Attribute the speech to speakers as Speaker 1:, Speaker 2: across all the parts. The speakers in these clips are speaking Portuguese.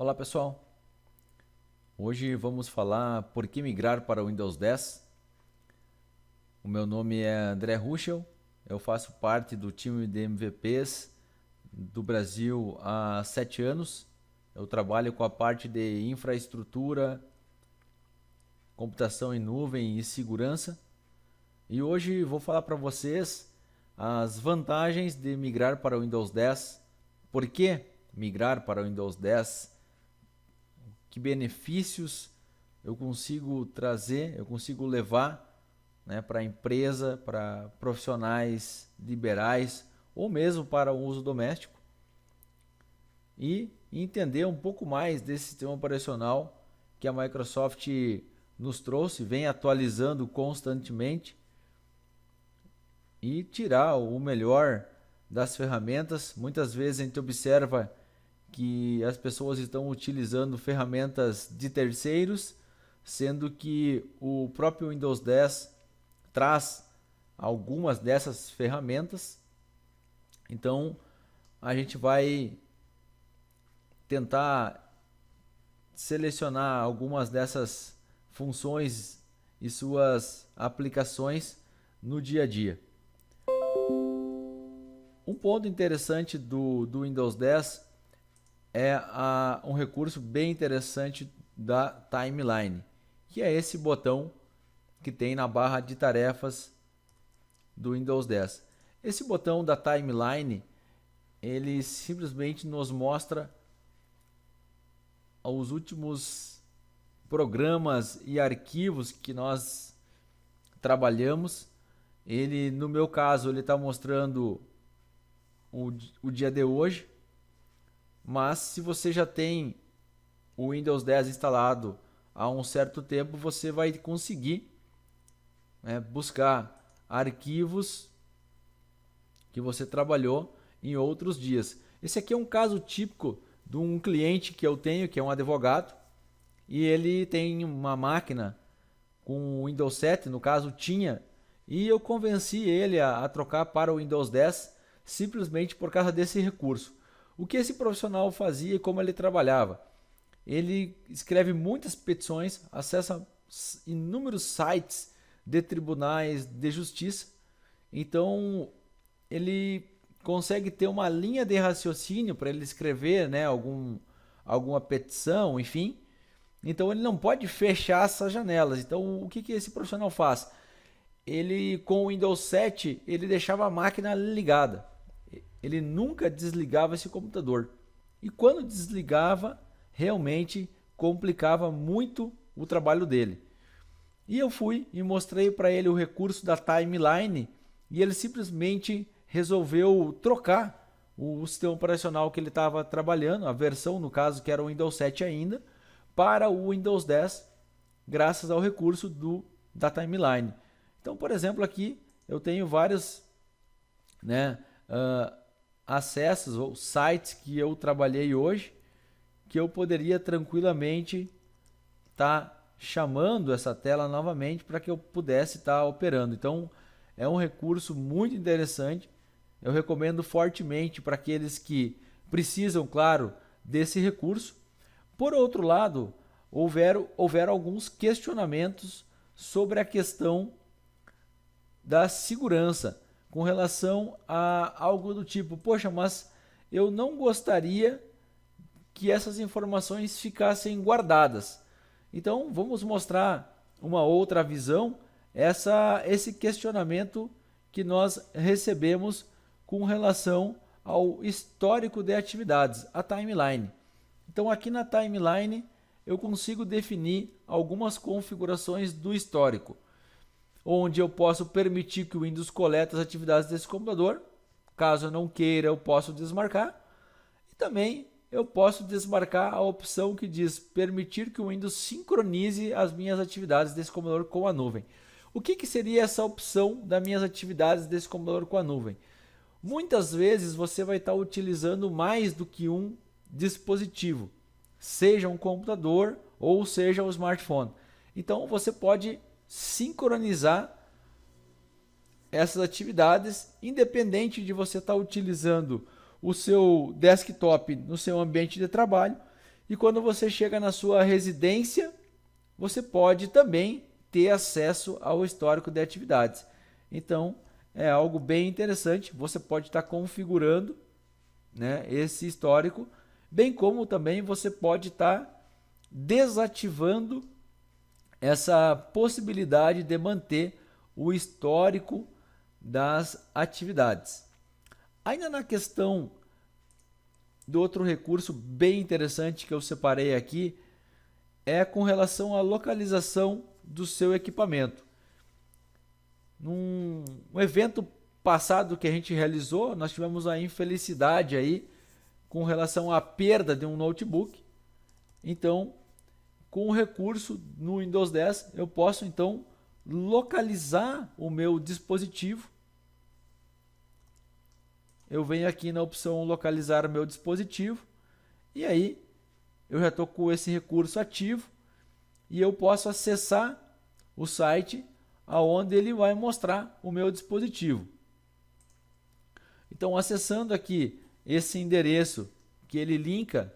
Speaker 1: Olá pessoal, hoje vamos falar por que migrar para o Windows 10. O meu nome é André Ruschel, eu faço parte do time de MVPs do Brasil há 7 anos. Eu trabalho com a parte de infraestrutura, computação em nuvem e segurança. E hoje vou falar para vocês as vantagens de migrar para o Windows 10. Por que migrar para o Windows 10? Que benefícios eu consigo trazer, eu consigo levar, né, para a empresa, para profissionais liberais ou mesmo para o uso doméstico, e entender um pouco mais desse sistema operacional que a Microsoft nos trouxe, vem atualizando constantemente, e tirar o melhor das ferramentas. Muitas vezes a gente observa que as pessoas estão utilizando ferramentas de terceiros, sendo que o próprio Windows 10 traz algumas dessas ferramentas. Então a gente vai tentar selecionar algumas dessas funções e suas aplicações no dia a dia. Um ponto interessante do Windows 10 é um recurso bem interessante da Timeline, que é esse botão que tem na barra de tarefas do Windows 10. Esse botão da Timeline, ele simplesmente nos mostra os últimos programas e arquivos que nós trabalhamos. Ele, no meu caso, ele está mostrando o dia de hoje, mas se você já tem o Windows 10 instalado há um certo tempo, você vai conseguir, né, buscar arquivos que você trabalhou em outros dias. Esse aqui é um caso típico de um cliente que eu tenho, que é um advogado, e ele tem uma máquina com o Windows 7, no caso tinha, e eu convenci ele a trocar para o Windows 10 simplesmente por causa desse recurso. O que esse profissional fazia e como ele trabalhava? Ele escreve muitas petições, acessa inúmeros sites de tribunais de justiça, então ele consegue ter uma linha de raciocínio para ele escrever, né, alguma petição, enfim. Então ele não pode fechar essas janelas. Então o que esse profissional faz? Ele, com o Windows 7, ele deixava a máquina ligada. Ele nunca desligava esse computador. E quando desligava, realmente complicava muito o trabalho dele. E eu fui e mostrei para ele o recurso da Timeline, e ele simplesmente resolveu trocar o sistema operacional que ele estava trabalhando, a versão, no caso, que era o Windows 7 ainda, para o Windows 10, graças ao recurso da Timeline. Então, por exemplo, aqui eu tenho vários, né, acessos ou sites que eu trabalhei hoje, que eu poderia tranquilamente estar chamando essa tela novamente para que eu pudesse estar operando. Então é um recurso muito interessante. Eu recomendo fortemente para aqueles que precisam, claro, desse recurso. Por outro lado, houveram alguns questionamentos sobre a questão da segurança, com relação a algo do tipo: poxa, mas eu não gostaria que essas informações ficassem guardadas. Então vamos mostrar uma outra visão, esse questionamento que nós recebemos com relação ao histórico de atividades, a timeline. Então aqui na timeline eu consigo definir algumas configurações do histórico, onde eu posso permitir que o Windows colete as atividades desse computador. Caso eu não queira, eu posso desmarcar. E também eu posso desmarcar a opção que diz permitir que o Windows sincronize as minhas atividades desse computador com a nuvem. O que seria essa opção das minhas atividades desse computador com a nuvem? Muitas vezes você vai estar utilizando mais do que um dispositivo, seja um computador ou seja um smartphone. Então você pode sincronizar essas atividades, independente de você estar utilizando o seu desktop no seu ambiente de trabalho, E quando você chega na sua residência, você pode também ter acesso ao histórico de atividades. Então, é algo bem interessante. Você pode estar configurando, né, esse histórico, bem como também você pode estar desativando essa possibilidade de manter o histórico das atividades. Ainda na questão do outro recurso bem interessante que eu separei aqui, é com relação à localização do seu equipamento. Num evento passado que a gente realizou, nós tivemos a infelicidade aí com relação à perda de um notebook. Então, com o recurso no Windows 10, eu posso então localizar o meu dispositivo. Eu venho aqui na opção localizar o meu dispositivo e aí eu já estou com esse recurso ativo e eu posso acessar o site aonde ele vai mostrar o meu dispositivo. Então, acessando aqui esse endereço que ele linka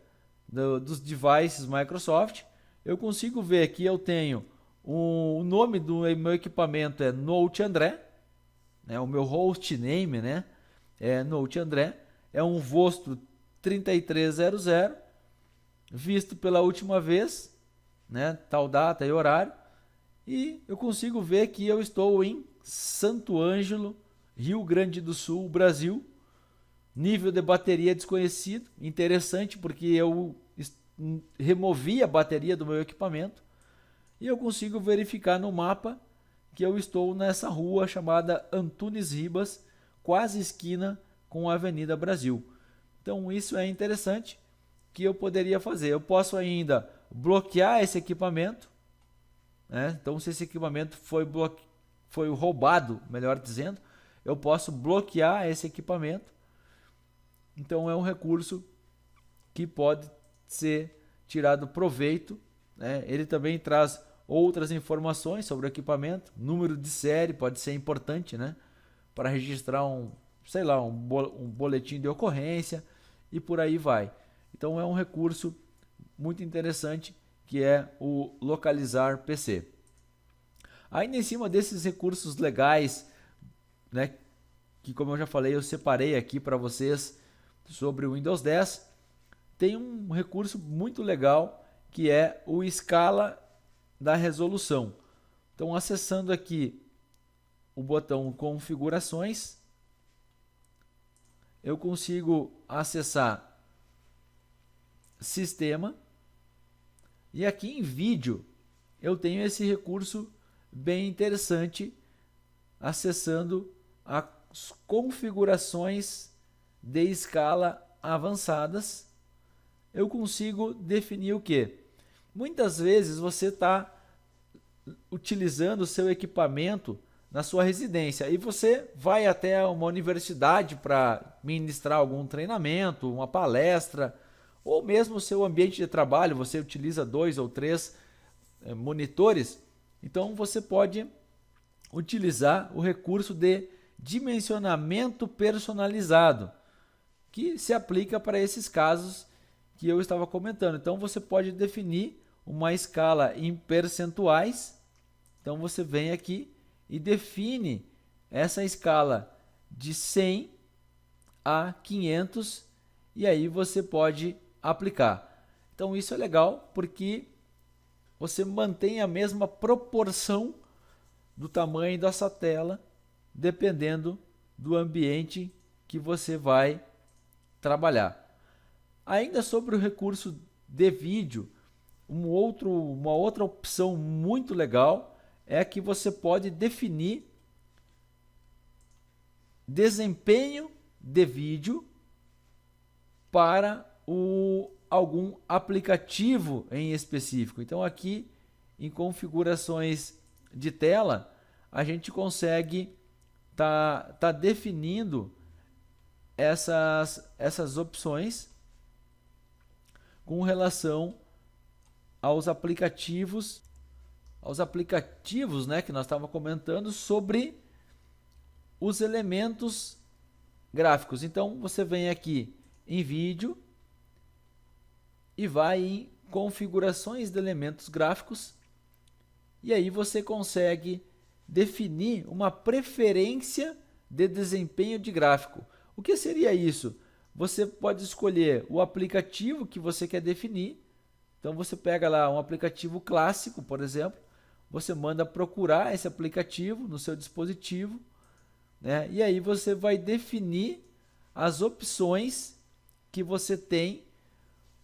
Speaker 1: dos devices Microsoft, eu consigo ver aqui, eu tenho o nome do meu equipamento é Note André, né, o meu host name, né, é Note André, é um Vostro 3300, visto pela última vez, né, tal data e horário, e eu consigo ver que eu estou em Santo Ângelo, Rio Grande do Sul, Brasil. Nível de bateria desconhecido, interessante porque eu removi a bateria do meu equipamento e eu consigo verificar no mapa que eu estou nessa rua chamada Antunes Ribas, quase esquina com a Avenida Brasil. Então isso é interessante que eu poderia fazer. Eu posso ainda bloquear esse equipamento, né? Então se esse equipamento foi roubado, melhor dizendo, eu posso bloquear esse equipamento. Então é um recurso que pode ser tirado proveito, né? Ele também traz outras informações sobre o equipamento, número de série pode ser importante, né? Para registrar um boletim de ocorrência e por aí vai. Então é um recurso muito interessante que é o localizar PC. Ainda em cima desses recursos legais, né, que como eu já falei, eu separei aqui para vocês sobre o Windows 10, tem um recurso muito legal que é o escala da resolução. Então, acessando aqui o botão configurações, eu consigo acessar sistema e aqui em vídeo eu tenho esse recurso bem interessante, acessando as configurações de escala avançadas. Eu consigo definir o que? Muitas vezes você está utilizando o seu equipamento na sua residência e você vai até uma universidade para ministrar algum treinamento, uma palestra, ou mesmo o seu ambiente de trabalho, você utiliza 2 ou 3 monitores, então você pode utilizar o recurso de dimensionamento personalizado, que se aplica para esses casos que eu estava comentando. Então você pode definir uma escala em percentuais. Então você vem aqui e define essa escala de 100 a 500 e aí você pode aplicar. Então isso é legal porque você mantém a mesma proporção do tamanho dessa tela dependendo do ambiente que você vai trabalhar. Ainda sobre o recurso de vídeo, uma outra opção muito legal é que você pode definir desempenho de vídeo para algum aplicativo em específico. Então aqui em configurações de tela a gente consegue tá definindo essas opções com relação aos aplicativos, né, que nós estávamos comentando sobre os elementos gráficos. Então você vem aqui em vídeo e vai em configurações de elementos gráficos, e aí você consegue definir uma preferência de desempenho de gráfico. O que seria isso? Você pode escolher o aplicativo que você quer definir. Então você pega lá um aplicativo clássico, por exemplo, você manda procurar esse aplicativo no seu dispositivo, né? E aí você vai definir as opções que você tem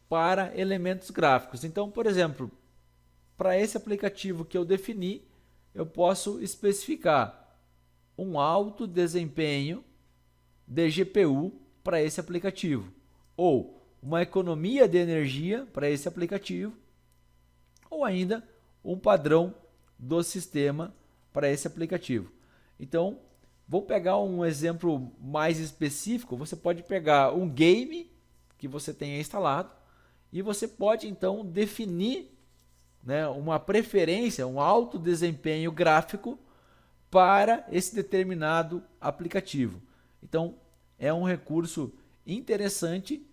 Speaker 1: para elementos gráficos. Então, por exemplo, para esse aplicativo que eu defini, eu posso especificar um alto desempenho de GPU para esse aplicativo, ou uma economia de energia para esse aplicativo, ou ainda um padrão do sistema para esse aplicativo. Então, vou pegar um exemplo mais específico. Você pode pegar um game que você tenha instalado e você pode então definir, né, uma preferência, um alto desempenho gráfico para esse determinado aplicativo. Então, é um recurso interessante,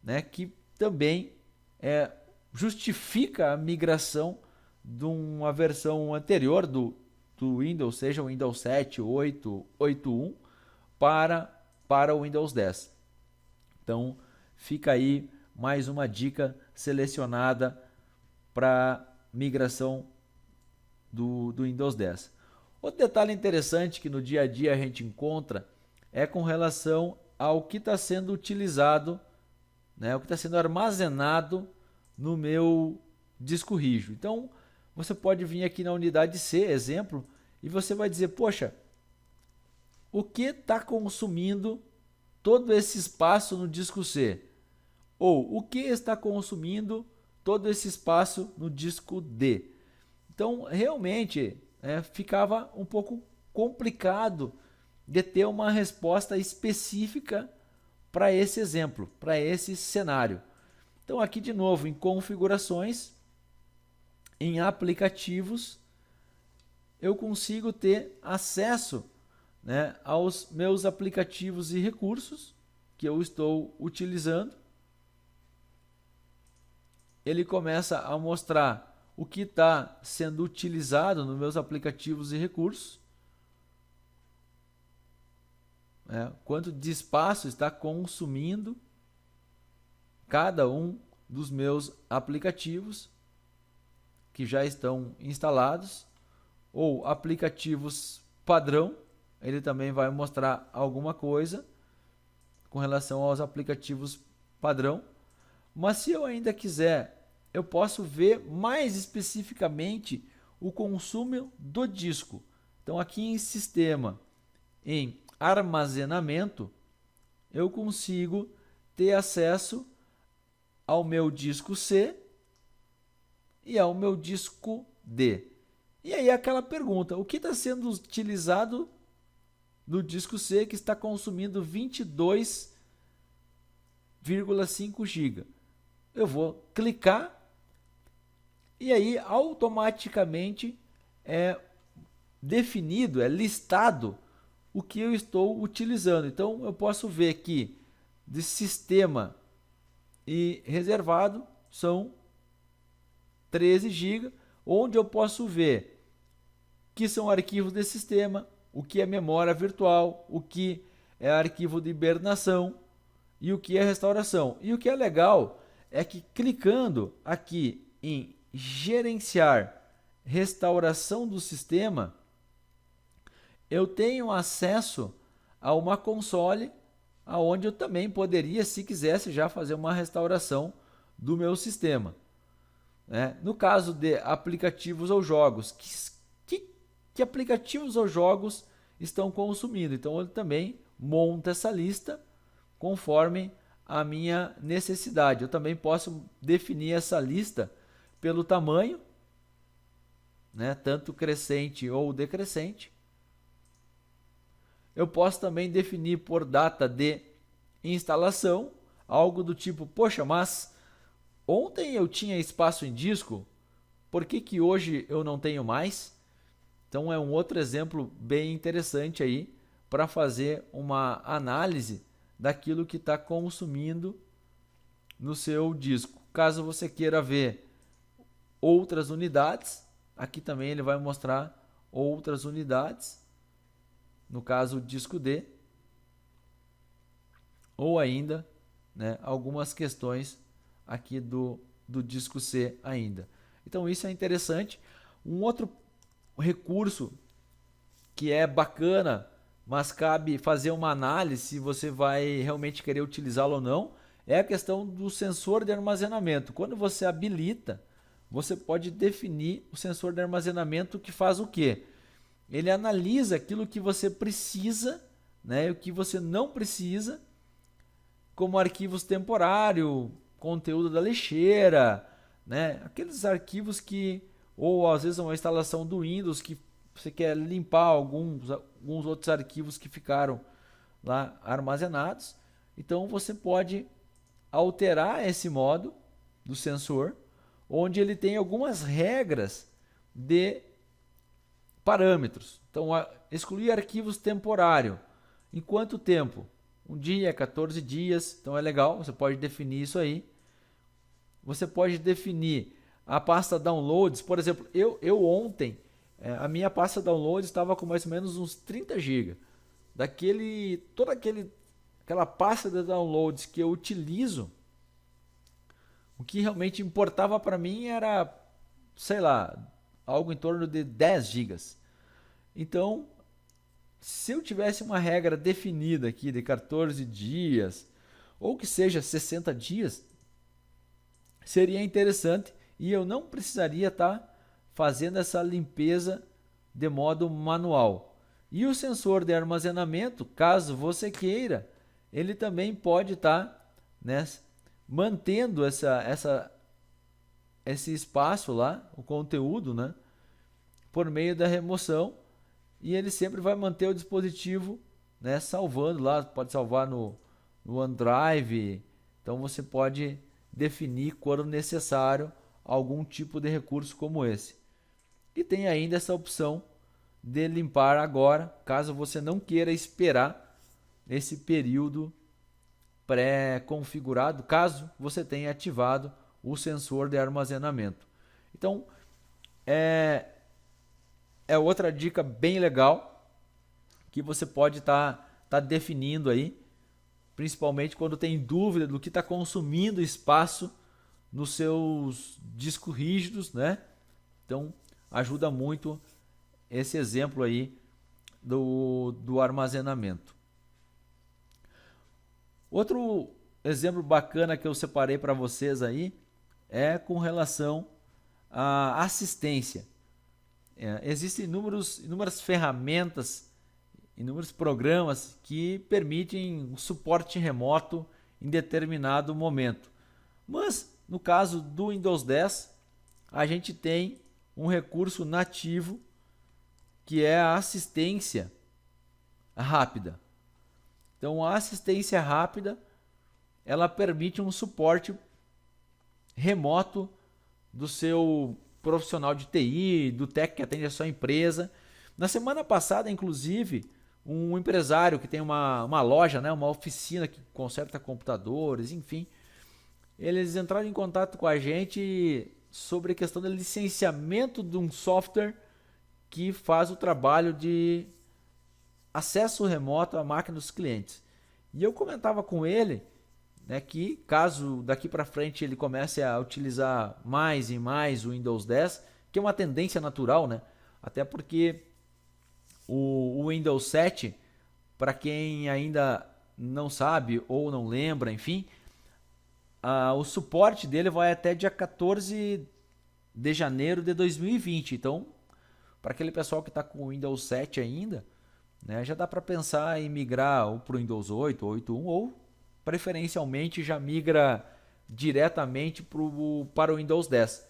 Speaker 1: né, que também justifica a migração de uma versão anterior do Windows, seja o Windows 7, 8, 8.1, para o Windows 10. Então, fica aí mais uma dica selecionada para migração do Windows 10. Outro detalhe interessante que no dia a dia a gente encontra é com relação ao que está sendo utilizado, né, o que está sendo armazenado no meu disco rígido. Então, você pode vir aqui na unidade C, exemplo, e você vai dizer, poxa, o que está consumindo todo esse espaço no disco C? Ou o que está consumindo todo esse espaço no disco D? Então, realmente, ficava um pouco complicado de ter uma resposta específica para esse exemplo, para esse cenário. Então, aqui de novo, em configurações, em aplicativos, eu consigo ter acesso, né, aos meus aplicativos e recursos que eu estou utilizando. Ele começa a mostrar o que está sendo utilizado nos meus aplicativos e recursos, quanto de espaço está consumindo cada um dos meus aplicativos que já estão instalados, ou aplicativos padrão. Ele também vai mostrar alguma coisa com relação aos aplicativos padrão. Mas se eu ainda quiser, eu posso ver mais especificamente o consumo do disco. Então, aqui em sistema, em armazenamento, eu consigo ter acesso ao meu disco C e ao meu disco D. E aí aquela pergunta, o que está sendo utilizado no disco C que está consumindo 22,5 GB? Eu vou clicar e aí automaticamente é definido, é listado o que eu estou utilizando. Então eu posso ver que de sistema e reservado são 13 GB, onde eu posso ver que são arquivos de sistema, o que é memória virtual, o que é arquivo de hibernação e o que é restauração. E o que é legal é que clicando aqui em gerenciar restauração do sistema, eu tenho acesso a uma console aonde eu também poderia, se quisesse, já fazer uma restauração do meu sistema. No caso de aplicativos ou jogos, que aplicativos ou jogos estão consumindo? Então ele também monta essa lista conforme a minha necessidade. Eu também posso definir essa lista pelo tamanho, tanto crescente ou decrescente. Eu posso também definir por data de instalação, algo do tipo, poxa, mas ontem eu tinha espaço em disco, por que hoje eu não tenho mais? Então é um outro exemplo bem interessante aí para fazer uma análise daquilo que está consumindo no seu disco. Caso você queira ver outras unidades, aqui também ele vai mostrar outras unidades, no caso o disco D, ou ainda, né, algumas questões aqui do disco C ainda. Então isso é interessante. Um outro recurso que é bacana, mas cabe fazer uma análise se você vai realmente querer utilizá-lo ou não, é a questão do sensor de armazenamento. Quando você habilita, você pode definir o sensor de armazenamento que faz o quê? Ele analisa aquilo que você precisa, né, e o que você não precisa, como arquivos temporários, conteúdo da lixeira, né, aqueles arquivos que, ou às vezes uma instalação do Windows que você quer limpar alguns outros arquivos que ficaram lá armazenados. Então você pode alterar esse modo do sensor, onde ele tem algumas regras de parâmetros. Então, excluir arquivos temporário. Em quanto tempo? Um dia, 14 dias. Então é legal, você pode definir isso aí. Você pode definir a pasta downloads. Por exemplo, eu ontem, a minha pasta downloads estava com mais ou menos uns 30 GB. Aquela pasta de downloads que eu utilizo, o que realmente importava para mim era, sei lá, algo em torno de 10 gigas. Então, se eu tivesse uma regra definida aqui de 14 dias, ou que seja 60 dias, seria interessante e eu não precisaria estar fazendo essa limpeza de modo manual. E o sensor de armazenamento, caso você queira, ele também pode estar, né, mantendo esse espaço lá, o conteúdo, né, por meio da remoção, e ele sempre vai manter o dispositivo, né, salvando lá, pode salvar no OneDrive. Então você pode definir quando necessário algum tipo de recurso como esse. E tem ainda essa opção de limpar agora, caso você não queira esperar esse período pré-configurado, caso você tenha ativado o sensor de armazenamento. Então, é outra dica bem legal que você pode tá definindo aí, principalmente quando tem dúvida do que está consumindo espaço nos seus discos rígidos, né? Então, ajuda muito esse exemplo aí do armazenamento. Outro exemplo bacana que eu separei para vocês aí é com relação à assistência. Existem inúmeras ferramentas, inúmeros programas que permitem um suporte remoto em determinado momento. Mas no caso do Windows 10, a gente tem um recurso nativo que é a assistência rápida. Então a assistência rápida, ela permite um suporte remoto do seu profissional de TI, do técnico que atende a sua empresa. Na semana passada, inclusive, um empresário que tem uma loja, né, uma oficina que conserta computadores, enfim, eles entraram em contato com a gente sobre a questão do licenciamento de um software que faz o trabalho de acesso remoto à máquina dos clientes. E eu comentava com ele, né, que caso daqui para frente ele comece a utilizar mais e mais o Windows 10, que é uma tendência natural, né? Até porque o Windows 7, para quem ainda não sabe ou não lembra, enfim, o suporte dele vai até dia 14 de janeiro de 2020. Então, para aquele pessoal que está com o Windows 7 ainda, né, já dá para pensar em migrar ou para o Windows 8 ou 8.1, ou preferencialmente já migra diretamente para o Windows 10,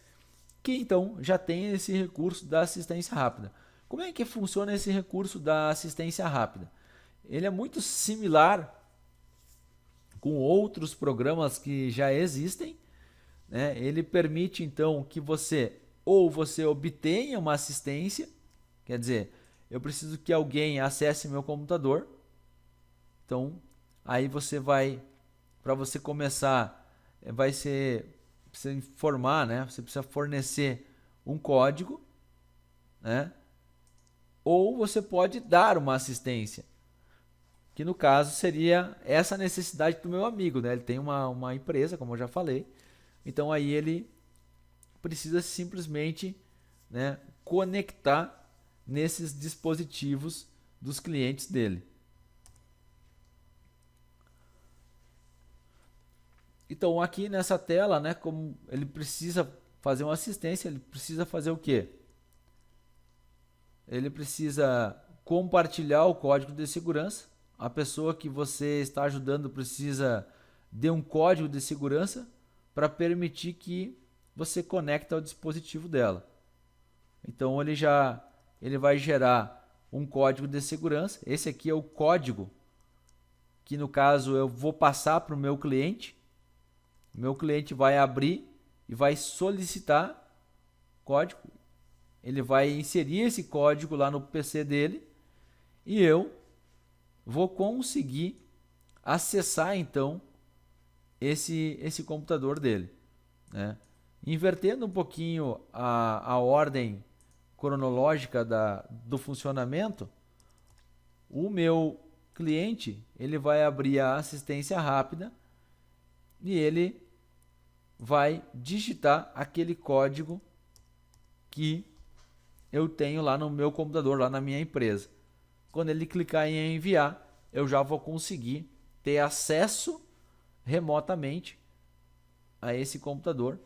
Speaker 1: que então já tem esse recurso da assistência rápida. Como é que funciona esse recurso da assistência rápida? Ele é muito similar com outros programas que já existem, né? Ele permite então que você obtenha uma assistência, quer dizer, eu preciso que alguém acesse meu computador. Então, aí você vai, para você começar, vai ser precisa informar, né? Você precisa fornecer um código, né? Ou você pode dar uma assistência, que no caso seria essa necessidade do meu amigo, né? Ele tem uma empresa, como eu já falei, então aí ele precisa simplesmente, né, conectar nesses dispositivos dos clientes dele. Então aqui nessa tela, né, como ele precisa fazer uma assistência, ele precisa fazer o quê? Ele precisa compartilhar o código de segurança. A pessoa que você está ajudando precisa de um código de segurança para permitir que você conecte ao dispositivo dela. Então ele vai gerar um código de segurança. Esse aqui é o código que no caso eu vou passar para o meu cliente. O meu cliente vai abrir e vai solicitar código. Ele vai inserir esse código lá no PC dele e eu vou conseguir acessar então esse computador dele, né? Invertendo um pouquinho a ordem cronológica do funcionamento, o meu cliente ele vai abrir a assistência rápida e ele vai digitar aquele código que eu tenho lá no meu computador, lá na minha empresa. Quando ele clicar em enviar, eu já vou conseguir ter acesso remotamente a esse computador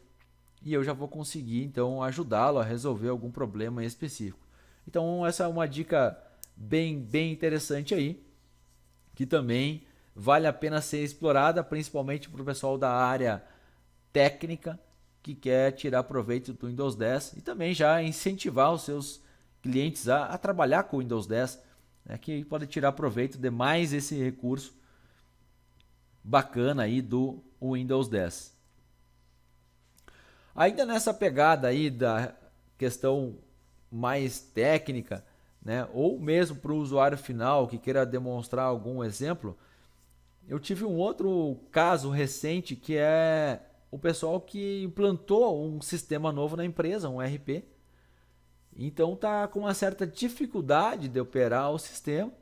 Speaker 1: e eu já vou conseguir então ajudá-lo a resolver algum problema específico. Então essa é uma dica bem interessante aí, que também vale a pena ser explorada, principalmente para o pessoal da área técnica que quer tirar proveito do Windows 10 e também já incentivar os seus clientes a trabalhar com o Windows 10, né, que pode tirar proveito de mais esse recurso bacana aí do Windows 10. Ainda nessa pegada aí da questão mais técnica, né, ou mesmo para o usuário final que queira demonstrar algum exemplo, eu tive um outro caso recente que é o pessoal que implantou um sistema novo na empresa, um ERP. Então tá com uma certa dificuldade de operar o sistema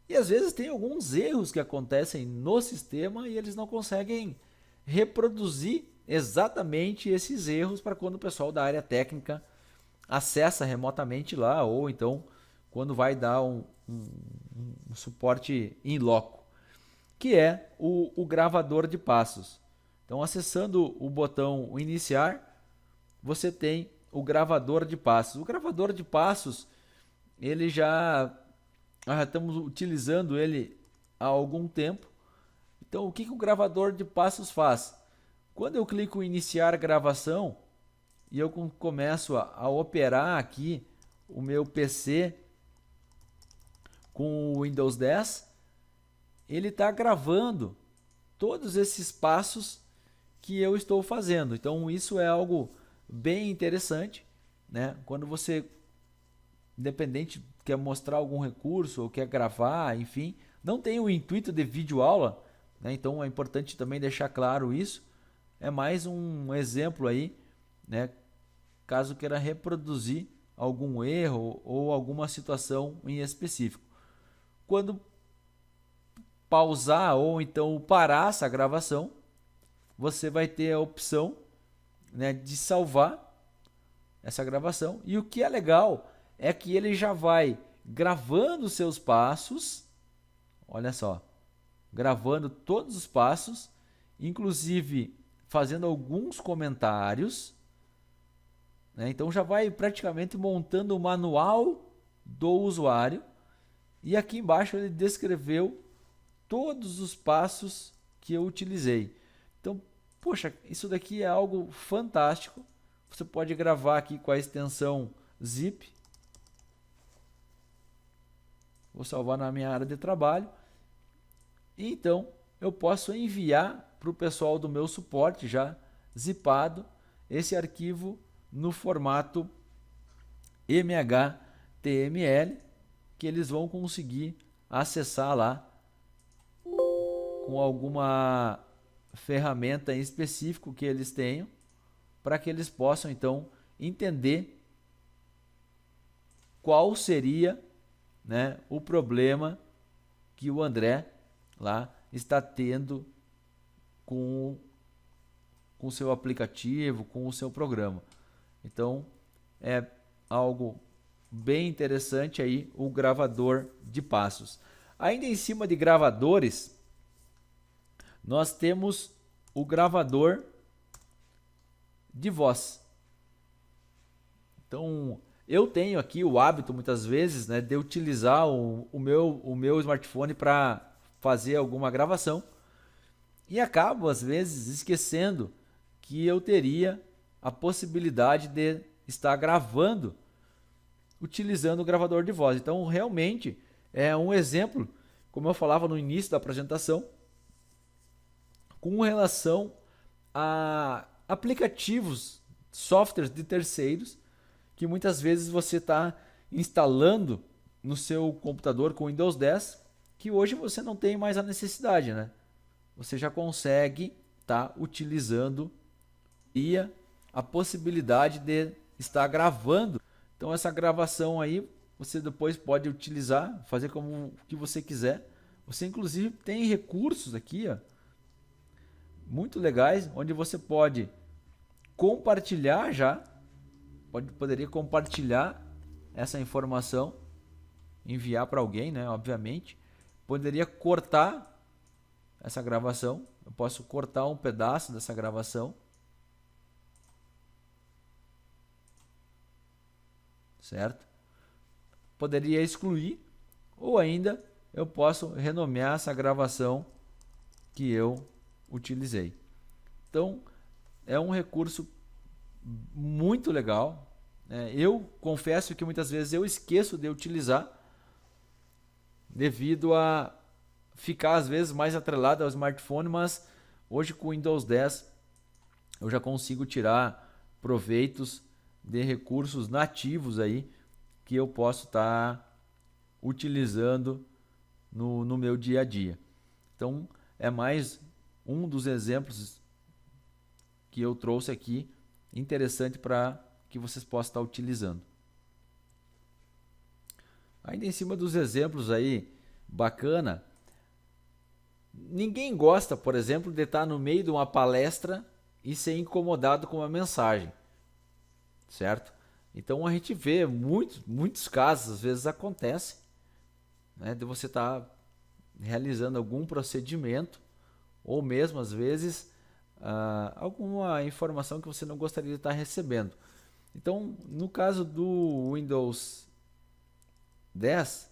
Speaker 1: e às vezes tem alguns erros que acontecem no sistema e eles não conseguem reproduzir exatamente esses erros para quando o pessoal da área técnica acessa remotamente lá ou então quando vai dar um suporte in loco, que é o gravador de passos. Então, acessando o botão iniciar, você tem o gravador de passos. O gravador de passos, ele nós já estamos utilizando ele há algum tempo. Então, o que o gravador de passos faz? Quando eu clico em iniciar gravação e eu começo a operar aqui o meu PC com o Windows 10, ele está gravando todos esses passos que eu estou fazendo. Então isso é algo bem interessante, né? Quando você, independente, quer mostrar algum recurso ou quer gravar, enfim, não tem o intuito de vídeo aula, né? Então é importante também deixar claro isso. É mais um exemplo aí, né? Caso queira reproduzir algum erro ou alguma situação em específico. Quando pausar ou então parar essa gravação, você vai ter a opção, né, de salvar essa gravação. E o que é legal é que ele já vai gravando os seus passos, olha só, gravando todos os passos, inclusive fazendo alguns comentários, né? Então já vai praticamente montando o manual do usuário e aqui embaixo ele descreveu todos os passos que eu utilizei. Então, poxa, isso daqui é algo fantástico. Você pode gravar aqui com a extensão zip. Vou salvar na minha área de trabalho. E então, eu posso enviar para o pessoal do meu suporte já zipado esse arquivo no formato MHTML, que eles vão conseguir acessar lá com alguma ferramenta em específico que eles tenham, para que eles possam então entender qual seria, né, o problema que o André lá está tendo com o seu aplicativo, com o seu programa. Então é algo bem interessante aí o gravador de passos. Ainda em cima de gravadores, nós temos o gravador de voz. Então eu tenho aqui o hábito muitas vezes, né, de utilizar o meu smartphone para fazer alguma gravação e acabo às vezes esquecendo que eu teria a possibilidade de estar gravando utilizando o gravador de voz. Então realmente é um exemplo, como eu falava no início da apresentação, com relação a aplicativos, softwares de terceiros, que muitas vezes você está instalando no seu computador com Windows 10, que hoje você não tem mais a necessidade, né? Você já consegue estar utilizando e a possibilidade de estar gravando. Então essa gravação aí você depois pode utilizar, fazer como que você quiser. Você inclusive tem recursos aqui, ó, muito legais, onde você pode compartilhar já, poderia compartilhar essa informação, enviar para alguém, né, obviamente. Poderia cortar essa gravação, eu posso cortar um pedaço dessa gravação, certo? Poderia excluir, ou ainda eu posso renomear essa gravação que eu utilizei. Então é um recurso muito legal. Eu confesso que muitas vezes eu esqueço de utilizar devido a ficar às vezes mais atrelado ao smartphone, mas hoje com o Windows 10 eu já consigo tirar proveitos de recursos nativos aí que eu posso estar utilizando no meu dia a dia. Então é mais um dos exemplos que eu trouxe aqui, interessante para que vocês possam estar utilizando. Ainda em cima dos exemplos aí, bacana, ninguém gosta, por exemplo, de estar no meio de uma palestra e ser incomodado com uma mensagem, certo? Então a gente vê muitos casos, às vezes acontece, né, de você estar realizando algum procedimento ou mesmo às vezes alguma informação que você não gostaria de estar recebendo. Então, no caso do Windows 10,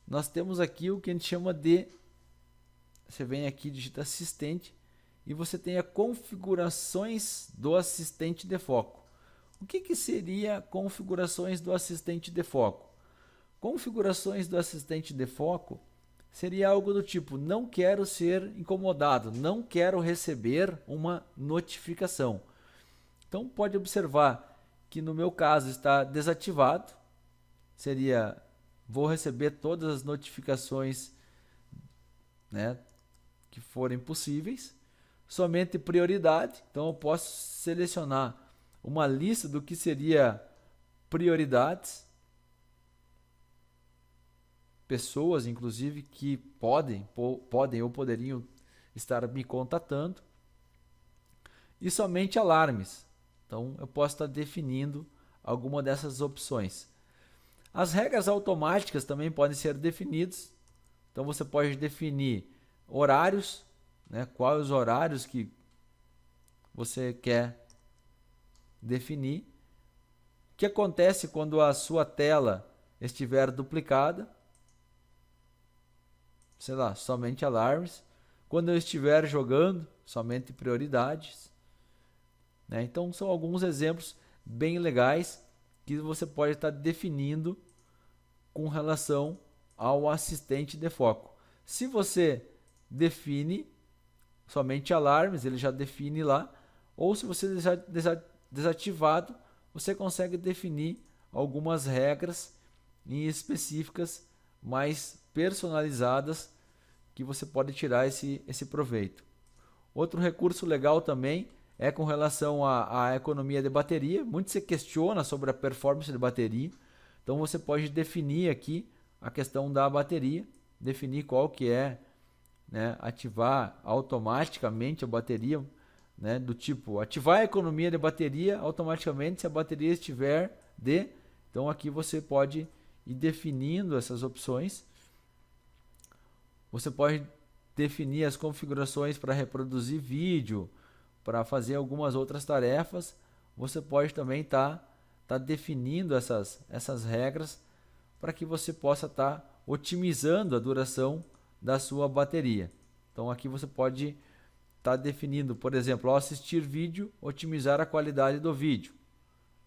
Speaker 1: nós temos aqui o que a gente chama de, você vem aqui, digita assistente e você tem as configurações do assistente de foco. O que seria configurações do assistente de foco? Configurações do assistente de foco seria algo do tipo: não quero ser incomodado, não quero receber uma notificação. Então pode observar que no meu caso está desativado, seria vou receber todas as notificações, né, que forem possíveis, somente prioridade. Então eu posso selecionar uma lista do que seria prioridades, pessoas inclusive que podem ou poderiam estar me contatando, e somente alarmes. Então eu posso estar definindo alguma dessas opções. As regras automáticas também podem ser definidas. Então você pode definir horários, né, quais os horários que você quer definir. O que acontece quando a sua tela estiver duplicada? Sei lá, somente alarmes. Quando eu estiver jogando, somente prioridades. Né? Então são alguns exemplos bem legais que você pode estar definindo com relação ao assistente de foco. Se você define somente alarmes, ele já define lá, ou se você deixar desativado, você consegue definir algumas regras específicas mais personalizadas que você pode tirar esse proveito. Outro recurso legal também é com relação à economia de bateria. Muito se questiona sobre a performance de bateria. Então você pode definir aqui a questão da bateria, definir qual que é, né, ativar automaticamente a bateria, né, do tipo ativar a economia de bateria automaticamente se a bateria estiver de. Então aqui você pode ir definindo essas opções. Você pode definir as configurações para reproduzir vídeo, para fazer algumas outras tarefas. Você pode também estar definindo essas regras para que você possa estar otimizando a duração da sua bateria. Então aqui você pode estar definindo, por exemplo, ao assistir vídeo, otimizar a qualidade do vídeo.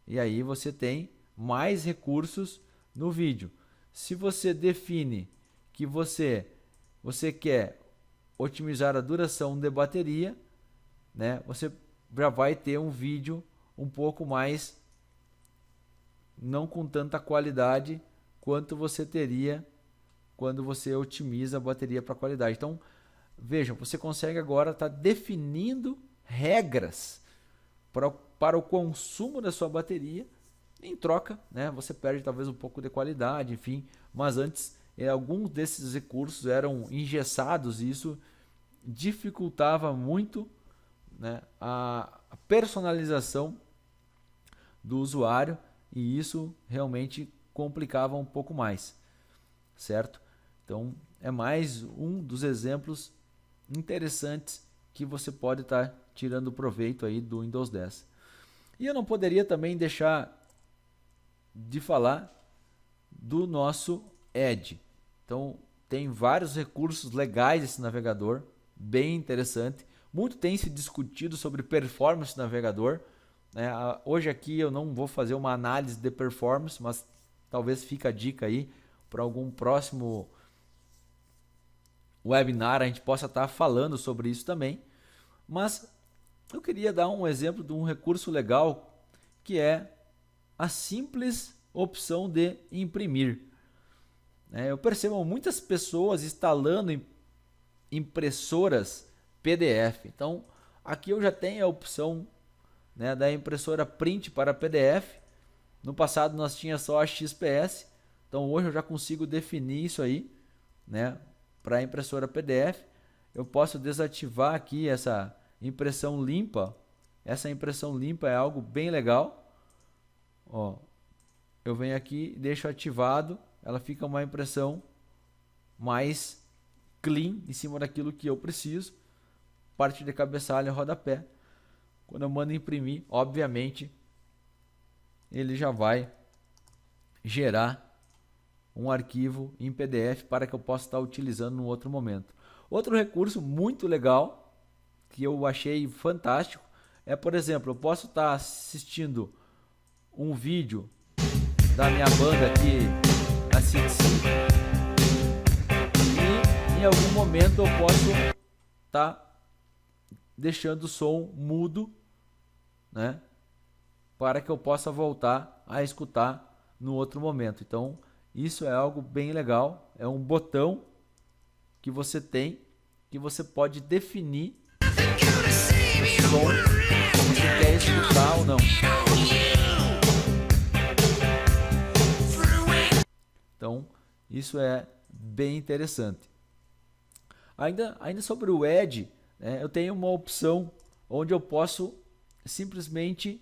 Speaker 1: E aí você tem mais recursos no vídeo. Se você define que você quer otimizar a duração de bateria, né, você já vai ter um vídeo um pouco mais, não com tanta qualidade quanto você teria quando você otimiza a bateria para qualidade. Então, vejam, você consegue agora estar definindo regras para o consumo da sua bateria. Em troca, né, você perde talvez um pouco de qualidade, enfim, mas antes alguns desses recursos eram engessados e isso dificultava muito, né, a personalização do usuário e isso realmente complicava um pouco mais, certo? Então é mais um dos exemplos interessantes que você pode estar tirando proveito aí do Windows 10. E eu não poderia também deixar de falar do nosso Edge. Então tem vários recursos legais esse navegador, bem interessante. Muito tem se discutido sobre performance do navegador, né? Hoje aqui eu não vou fazer uma análise de performance, mas talvez fique a dica aí para algum próximo webinar a gente possa estar falando sobre isso também. Mas eu queria dar um exemplo de um recurso legal que é a simples opção de imprimir. Eu percebo muitas pessoas instalando impressoras PDF. Então aqui eu já tenho a opção, né, da impressora print para PDF. No passado nós tinha só a XPS. Então hoje eu já consigo definir isso aí, né, para a impressora PDF. Eu posso desativar aqui essa impressão limpa. Essa impressão limpa é algo bem legal. Ó, eu venho aqui, deixo ativado, ela fica uma impressão mais clean em cima daquilo que eu preciso. Parte de cabeçalho e rodapé. Quando eu mando imprimir, obviamente, ele já vai gerar um arquivo em PDF para que eu possa estar utilizando no outro momento. Outro recurso muito legal que eu achei fantástico é, por exemplo, eu posso estar assistindo um vídeo da minha banda aqui, a CDC, e em algum momento eu posso estar deixando o som mudo, né, para que eu possa voltar a escutar no outro momento. Então isso é algo bem legal, é um botão que você tem, que você pode definir o som que você quer escutar ou não. Então isso é bem interessante. Ainda sobre o Edge, eu tenho uma opção onde eu posso simplesmente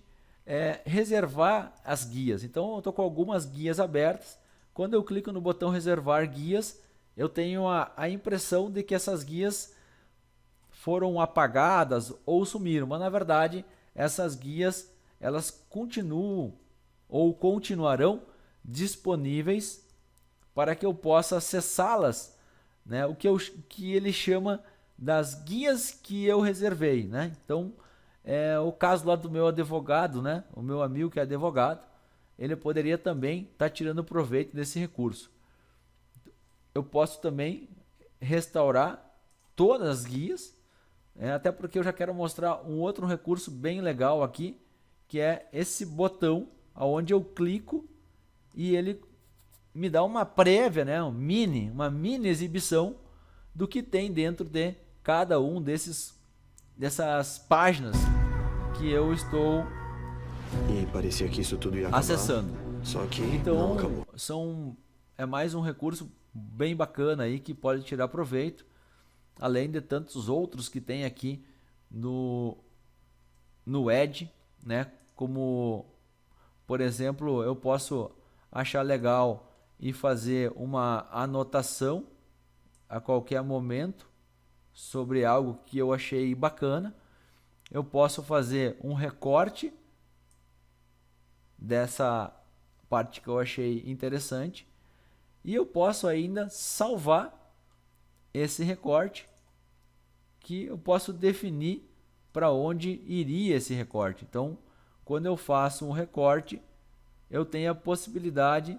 Speaker 1: reservar as guias. Então eu estou com algumas guias abertas. Quando eu clico no botão reservar guias, eu tenho a impressão de que essas guias foram apagadas ou sumiram, mas na verdade essas guias elas continuam ou continuarão disponíveis para que eu possa acessá-las, né? O que ele chama das guias que eu reservei, né? Então o caso lá do meu advogado, né? O meu amigo que é advogado, ele poderia também estar tirando proveito desse recurso. Eu posso também restaurar todas as guias, até porque eu já quero mostrar um outro recurso bem legal aqui, que é esse botão onde eu clico e ele me dá uma prévia, né, uma mini exibição do que tem dentro de cada um dessas páginas que eu estou
Speaker 2: E parecia que isso tudo ia acabar.
Speaker 1: acessando.
Speaker 2: Só que
Speaker 1: Então,
Speaker 2: não acabou.
Speaker 1: é mais um recurso bem bacana aí que pode tirar proveito, além de tantos outros que tem aqui no Edge, né? Como, por exemplo, eu posso achar legal e fazer uma anotação a qualquer momento sobre algo que eu achei bacana. Eu posso fazer um recorte dessa parte que eu achei interessante e eu posso ainda salvar esse recorte, que eu posso definir para onde iria esse recorte. Então, quando eu faço um recorte, eu tenho a possibilidade,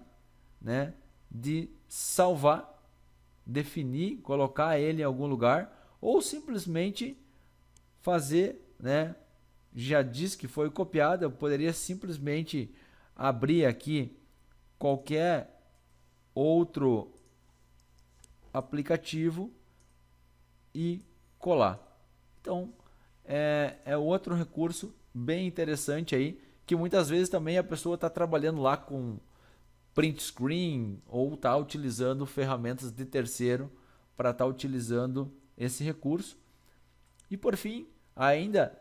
Speaker 1: né, de salvar, definir, colocar ele em algum lugar ou simplesmente fazer, né, já diz que foi copiado, eu poderia simplesmente abrir aqui qualquer outro aplicativo e colar. Então, é outro recurso bem interessante aí, que muitas vezes também a pessoa está trabalhando lá com print screen ou está utilizando ferramentas de terceiro para estar utilizando esse recurso. E por fim, ainda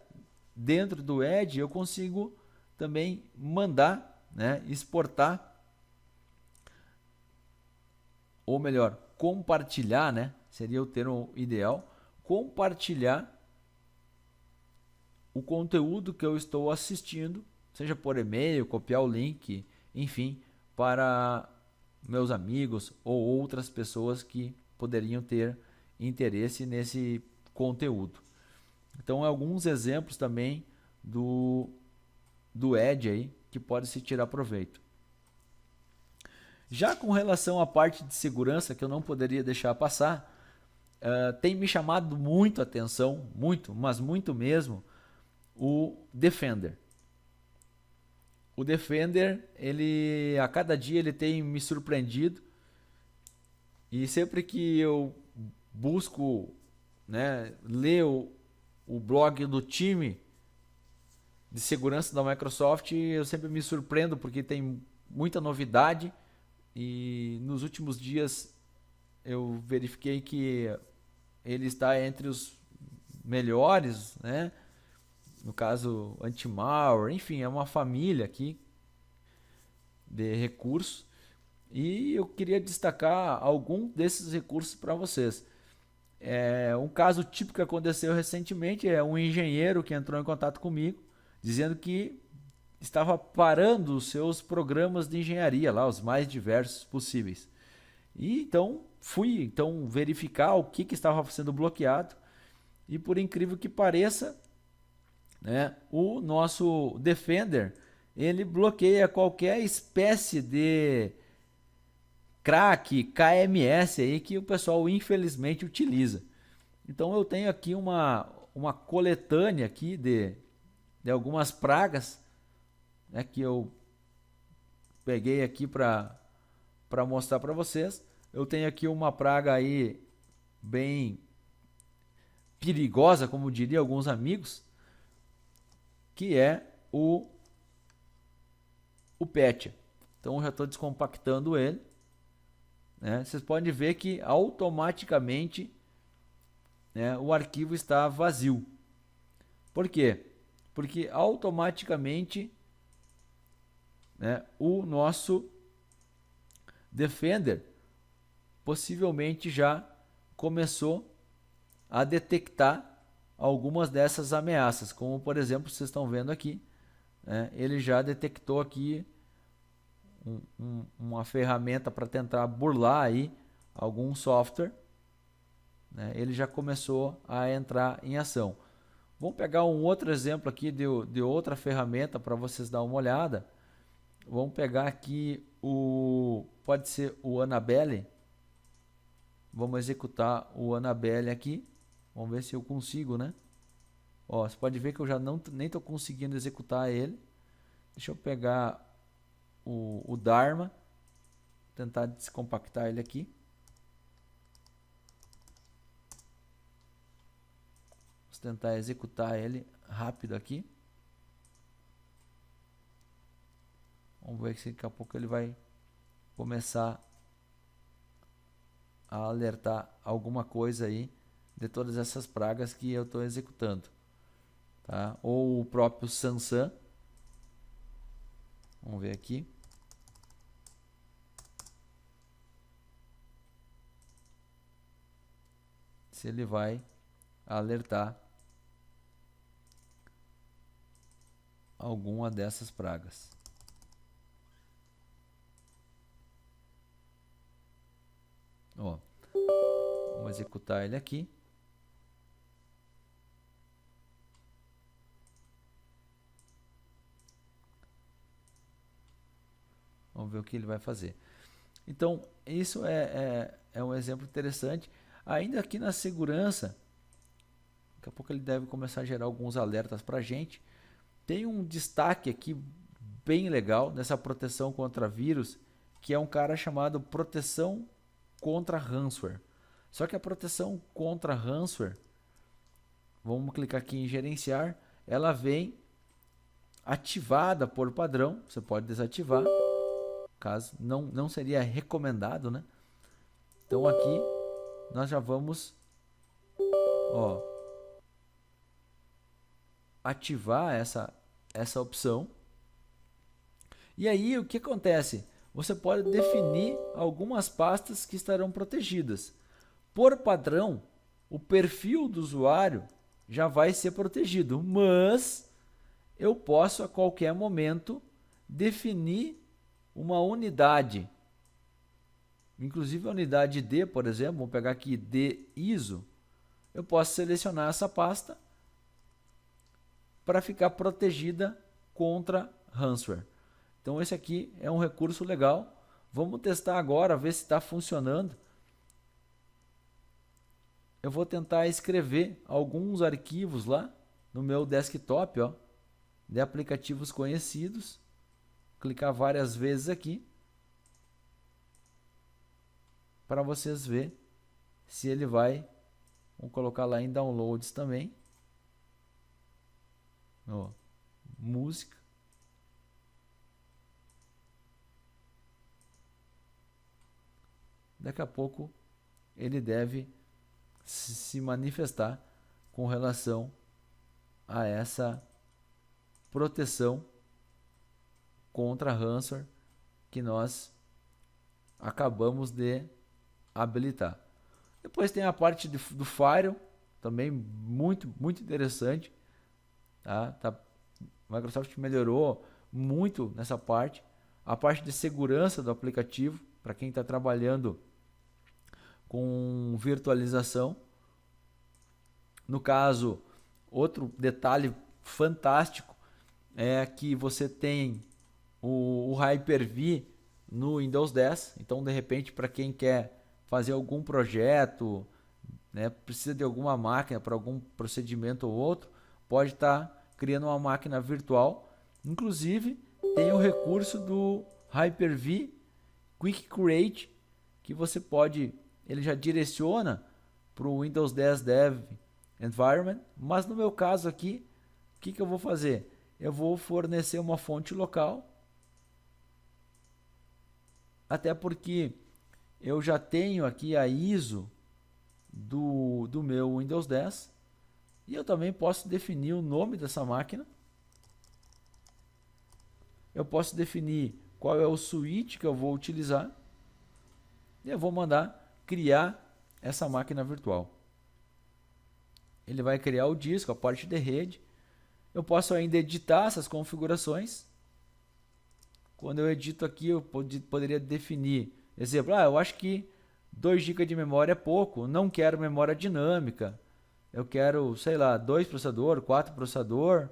Speaker 1: dentro do Edge, eu consigo também mandar, né, exportar, ou melhor, compartilhar, né, seria o termo ideal, compartilhar o conteúdo que eu estou assistindo, seja por e-mail, copiar o link, enfim, para meus amigos ou outras pessoas que poderiam ter interesse nesse conteúdo. Então, alguns exemplos também do Edge aí que pode se tirar proveito. Já com relação à parte de segurança, que eu não poderia deixar passar, tem me chamado muito a atenção, muito, mas muito mesmo, o Defender. O Defender, ele a cada dia ele tem me surpreendido, e sempre que eu busco, né, ler o blog do time de segurança da Microsoft, eu sempre me surpreendo porque tem muita novidade, e nos últimos dias eu verifiquei que ele está entre os melhores, né? No caso anti-malware, enfim, é uma família aqui de recursos, e eu queria destacar algum desses recursos para vocês. Um caso típico que aconteceu recentemente é um engenheiro que entrou em contato comigo dizendo que estava parando os seus programas de engenharia lá, os mais diversos possíveis. E então fui verificar o que estava sendo bloqueado, e por incrível que pareça, né, o nosso Defender ele bloqueia qualquer espécie de crack, KMS aí que o pessoal infelizmente utiliza. Então eu tenho aqui uma coletânea aqui de algumas pragas, né, que eu peguei aqui para mostrar para vocês. Eu tenho aqui uma praga aí bem perigosa, como diria alguns amigos, que é o Petya. Então eu já estou descompactando ele, né? Vocês podem ver que automaticamente, né, o arquivo está vazio. Por quê? Porque automaticamente, né, o nosso Defender possivelmente já começou a detectar algumas dessas ameaças, como por exemplo vocês estão vendo aqui, né, ele já detectou aqui uma ferramenta para tentar burlar aí algum software, né, ele já começou a entrar em ação. Vamos pegar um outro exemplo aqui de outra ferramenta para vocês dar uma olhada. Vamos pegar aqui pode ser o Annabelle. Vamos executar o Annabelle aqui. Vamos ver se eu consigo, né? Ó, você pode ver que eu já nem estou conseguindo executar ele. Deixa eu pegar o Dharma, tentar descompactar ele aqui. Vamos tentar executar ele rápido aqui. Vamos ver se daqui a pouco ele vai começar a alertar alguma coisa aí de todas essas pragas que eu estou executando, tá? Ou o próprio Sansan. Vamos ver aqui. Se ele vai alertar alguma dessas pragas. Ó, vamos executar ele aqui. Vamos ver o que ele vai fazer. Então, isso é um exemplo interessante. Ainda aqui na segurança, daqui a pouco ele deve começar a gerar alguns alertas para a gente. Tem um destaque aqui bem legal nessa proteção contra vírus, que é um cara chamado proteção contra ransomware. Só que a proteção contra ransomware, vamos clicar aqui em gerenciar, ela vem ativada por padrão. Você pode desativar, caso não seria recomendado, né? Então aqui nós já vamos, ó, ativar essa opção. E aí o que acontece? Você pode definir algumas pastas que estarão protegidas. Por padrão, o perfil do usuário já vai ser protegido, mas eu posso a qualquer momento definir uma unidade. Inclusive a unidade D, por exemplo, vou pegar aqui D ISO, eu posso selecionar essa pasta para ficar protegida contra ransomware. Então esse aqui é um recurso legal. Vamos testar agora, ver se está funcionando. Eu vou tentar escrever alguns arquivos lá no meu desktop, ó, de aplicativos conhecidos. Clicar várias vezes aqui para vocês verem se ele vai. Vamos colocar lá em downloads também. Ó, música. Daqui a pouco ele deve se manifestar com relação a essa proteção contra ransomware que nós acabamos de habilitar. Depois tem a parte do Firewall, também muito interessante. Tá? A Microsoft melhorou muito nessa parte. A parte de segurança do aplicativo, para quem está trabalhando com virtualização. No caso, outro detalhe fantástico é que você tem o Hyper-V no Windows 10. Então, de repente, para quem quer fazer algum projeto, né, precisa de alguma máquina para algum procedimento ou outro, pode estar criando uma máquina virtual. Inclusive, tem o recurso do Hyper-V Quick Create, que você pode, ele já direciona para o Windows 10 Dev Environment, mas no meu caso aqui, o que eu vou fazer? Eu vou fornecer uma fonte local, até porque eu já tenho aqui a ISO do meu Windows 10, e eu também posso definir o nome dessa máquina. Eu posso definir qual é o switch que eu vou utilizar, e eu vou mandar criar essa máquina virtual. Ele vai criar o disco, a parte de rede. Eu posso ainda editar essas configurações. Quando eu edito aqui, eu poderia definir, exemplo, eu acho que 2 GB de memória é pouco, não quero memória dinâmica, eu quero, sei lá, 2 processador, 4 processador.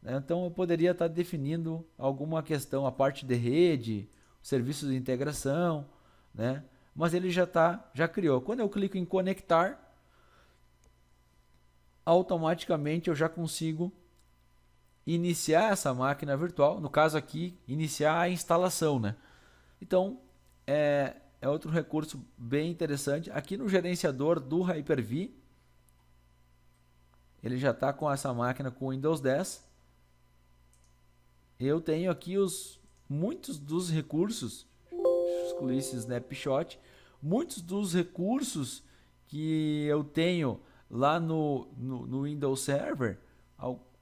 Speaker 1: Então eu poderia estar definindo alguma questão, a parte de rede, serviços de integração, né? Mas ele já criou. Quando eu clico em conectar, automaticamente eu já consigo iniciar essa máquina virtual. No caso aqui, iniciar a instalação, né? Então é outro recurso bem interessante. Aqui no gerenciador do Hyper-V, ele já está com essa máquina com Windows 10. Eu tenho aqui os muitos dos recursos, excluir esse snapshot, muitos dos recursos que eu tenho lá no Windows Server,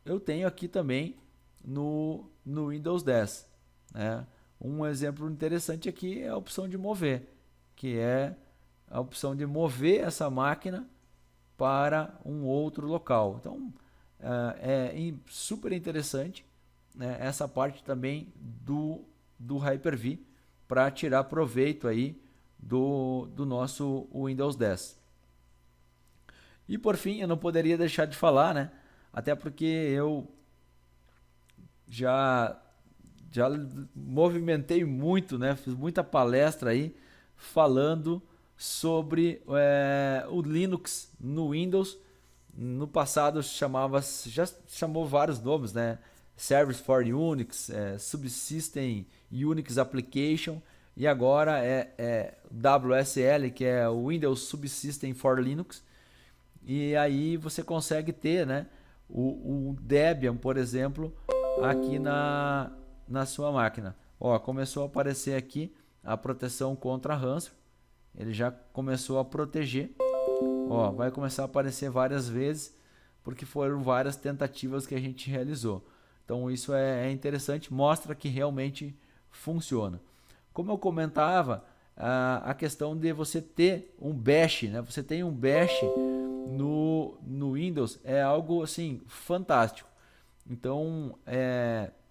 Speaker 1: eu tenho aqui também no Windows 10. Né? Um exemplo interessante aqui é a opção de mover, que é a opção de mover essa máquina para um outro local. Então, é super interessante, né, essa parte também do Hyper-V para tirar proveito aí do nosso Windows 10. E por fim, eu não poderia deixar de falar, né, até porque eu já movimentei muito, né, fiz muita palestra aí falando sobre o Linux no Windows. No passado já chamou vários nomes, né? Service for Unix, Subsystem Unix Application, e agora é WSL, que é o Windows Subsystem for Linux. E aí você consegue ter, né, o Debian, por exemplo, aqui na sua máquina. Ó, começou a aparecer aqui a proteção contra ransomware. Ele já começou a proteger. Ó, vai começar a aparecer várias vezes, porque foram várias tentativas que a gente realizou. Então isso é interessante, mostra que realmente funciona. Como eu comentava, a questão de você ter um bash, né? Você tem um bash no Windows, é algo assim fantástico. Então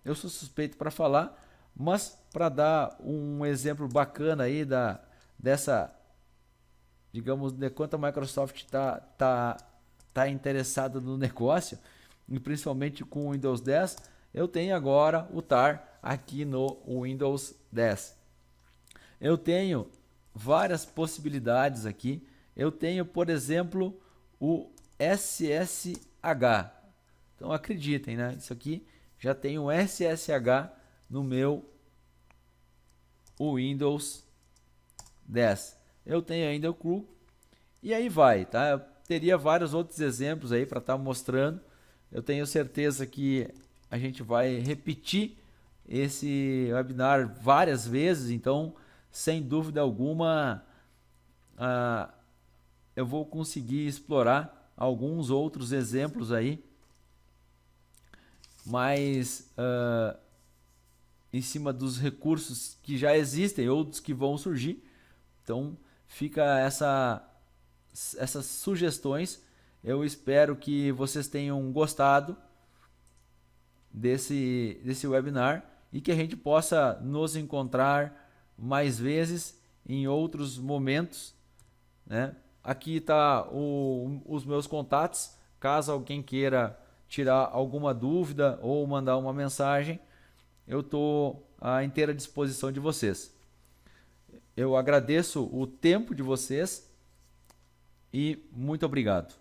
Speaker 1: eu sou suspeito para falar, mas para dar um exemplo bacana aí dessa, digamos, de quanto a Microsoft tá interessada no negócio, e principalmente com o Windows 10, eu tenho agora o TAR aqui no Windows 10. Eu tenho várias possibilidades aqui. Eu tenho, por exemplo, o SSH. Então acreditem, né? Isso aqui já tem um SSH no meu Windows 10. Eu tenho ainda o CRU e aí vai, tá? Eu teria vários outros exemplos aí para estar mostrando. Eu tenho certeza que a gente vai repetir esse webinar várias vezes, então sem dúvida alguma eu vou conseguir explorar alguns outros exemplos aí, mas em cima dos recursos que já existem, outros que vão surgir. Então fica essas sugestões. Eu espero que vocês tenham gostado desse webinar e que a gente possa nos encontrar mais vezes em outros momentos, né? Aqui está os meus contatos, caso alguém queira tirar alguma dúvida ou mandar uma mensagem, eu estou à inteira disposição de vocês. Eu agradeço o tempo de vocês e muito obrigado.